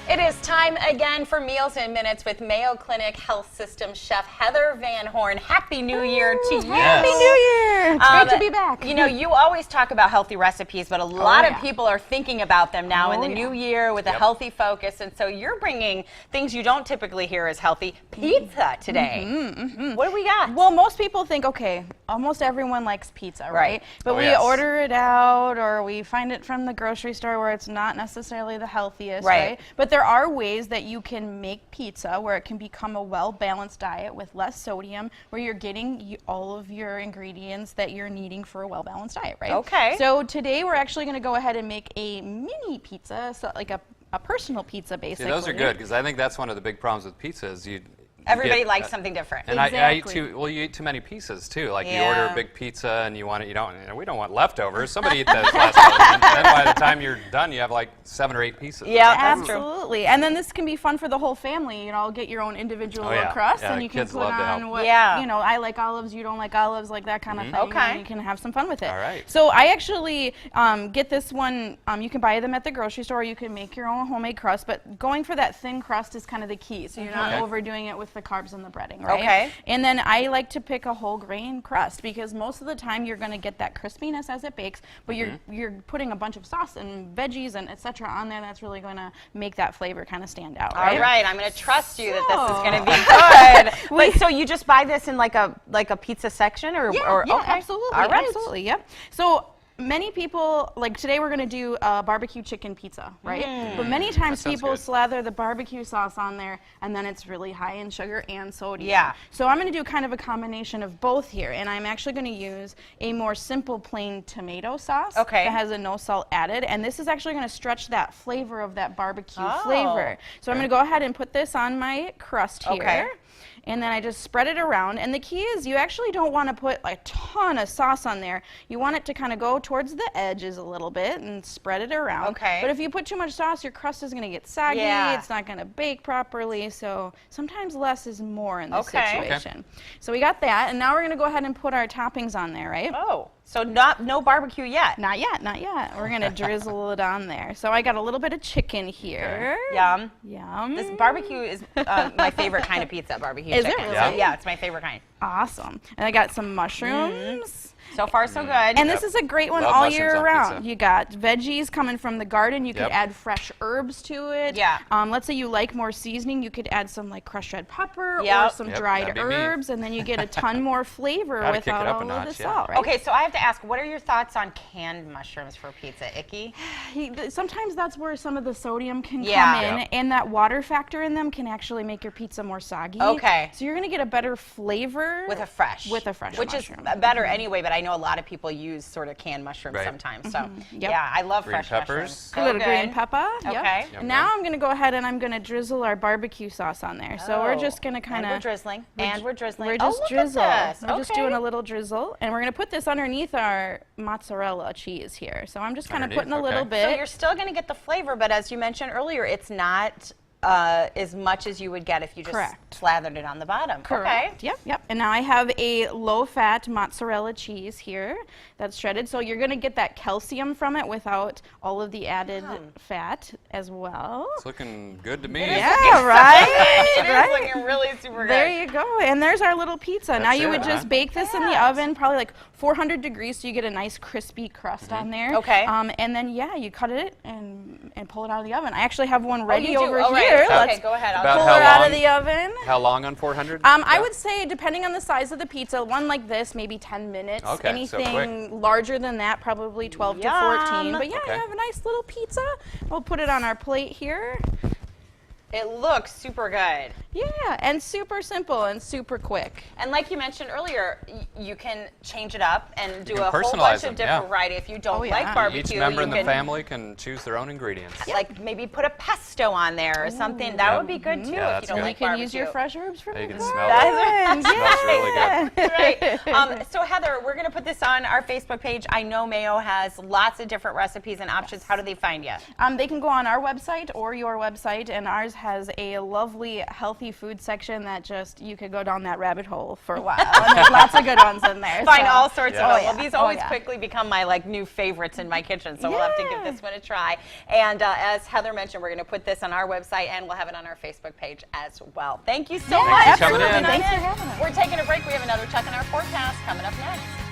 It is time again for Meals in Minutes with Mayo Clinic Health System Chef Heather Van Horn. Happy New Year to you. Happy New Year. It's great to be back. You know, you always talk about healthy recipes, but a lot of people are thinking about them now in the new year with a healthy focus. And so you're bringing things you don't typically hear as healthy, pizza today. What do we got? Well, most people think, okay, almost everyone likes pizza, right? But we order it out or we find it from the grocery store where it's not necessarily the healthiest, right? But there are ways that you can make pizza where it can become a well-balanced diet with less sodium, where you're getting all of your ingredients that you're needing for a well-balanced diet, right? Okay. So today we're actually going to go ahead and make a mini pizza, so like a personal pizza, basically. Yeah, those are good, because I think that's one of the big problems with pizza is everybody likes something different. And I eat you eat too many pieces too. Like you order a big pizza and you want it, we don't want leftovers. Somebody eat those leftovers. And then by the time you're done, you have like 7 or 8 pieces. Yeah, absolutely. And then this can be fun for the whole family. You know, get your own individual crust, and you can put on what, you know, I like olives, you don't like olives, like that kind of thing. Okay. And you can have some fun with it. All right. So I actually get this one, you can buy them at the grocery store, you can make your own homemade crust, but going for that thin crust is kind of the key. So you're not overdoing it with the carbs and the breading, right? Okay. And then I like to pick a whole grain crust because most of the time you're going to get that crispiness as it bakes, but you're putting a bunch of sauce and veggies and etc. on there that's really going to make that flavor kind of stand out, right? All right, I'm going to trust you that this is going to be good. Wait, so you just buy this in like a pizza section or absolutely. All right. Absolutely, yep. So many people, like today we're going to do a barbecue chicken pizza, right? But many times people slather the barbecue sauce on there and then it's really high in sugar and sodium. Yeah. So I'm going to do kind of a combination of both here, and I'm actually going to use a more simple plain tomato sauce that has a no salt added, and this is actually going to stretch that flavor of that barbecue flavor. So I'm going to go ahead and put this on my crust here. And then I just spread it around. And the key is you actually don't want to put a ton of sauce on there. You want it to kind of go towards the edges a little bit and spread it around. Okay. But if you put too much sauce, your crust is going to get saggy. It's not going to bake properly. So sometimes less is more in this situation. So we got that. And now we're going to go ahead and put our toppings on there, right? Oh. So no barbecue yet? Not yet, not yet. We're going to drizzle it on there. So I got a little bit of chicken here. Yum. Yum. This barbecue is my favorite kind of pizza, barbecue chicken. Is it really? Yeah, it's my favorite kind. Awesome. And I got some mushrooms. So far, so good. And this is a great one all year round. You got veggies coming from the garden. You could add fresh herbs to it. Yeah. Let's say you like more seasoning. You could add some like crushed red pepper or some dried herbs, and then you get a ton more flavor without all of the salt, right? Okay, so I have to ask, what are your thoughts on canned mushrooms for pizza, Icky? Sometimes that's where some of the sodium can come in, and that water factor in them can actually make your pizza more soggy. Okay. So you're going to get a better flavor with a fresh mushroom. Which is better anyway, but I know a lot of people use sort of canned mushrooms sometimes. So yeah, I love fresh mushrooms. A little green pepper. Okay. And now I'm going to go ahead and I'm going to drizzle our barbecue sauce on there. So we're just going to kind of... We're drizzling. We're drizzling. We're just We're just doing a little drizzle. And we're going to put this underneath our mozzarella cheese here. So I'm just kind of putting a little bit. So you're still going to get the flavor, but as you mentioned earlier, it's not as much as you would get if you just slathered it on the bottom. Correct. Okay. Yep. And now I have a low-fat mozzarella cheese here that's shredded. So you're going to get that calcium from it without all of the added fat as well. It's looking good to me. Yeah, right? It is looking really super good. There you go. And there's our little pizza. Now you would just bake this in the oven, probably like 400 degrees, so you get a nice crispy crust on there. Okay. And then, you cut it and pull it out of the oven. I actually have one ready over here. Okay, go ahead. I'll pull it out of the oven. How long on 400? I would say, depending on the size of the pizza, one like this, maybe 10 minutes. Okay, anything larger than that, probably 12 to 14. But yeah, you have a nice little pizza. We'll put it on our plate here. It looks super good. Yeah, and super simple and super quick. And like you mentioned earlier, you can change it up and do a whole bunch of different variety. If you don't like barbecue, each member in the family can choose their own ingredients. Like maybe put a pesto on there or something. That would be good too if you don't like barbecue. You can use your fresh herbs from you can smell it. It smells really good. Right. So Heather, we're going to put this on our Facebook page. I know Mayo has lots of different recipes and options. How do they find you? They can go on our website or your website, and ours has a lovely healthy food section that just, you could go down that rabbit hole for a while. And there's lots of good ones in there. Find all sorts of them. Oh, yeah. Well, these always quickly become my new favorites in my kitchen, so we'll have to give this one a try. And as Heather mentioned, we're going to put this on our website and we'll have it on our Facebook page as well. Thank you so much. Thanks for coming in. Thanks for having us. We're taking a break. We have another check in our forecast coming up next.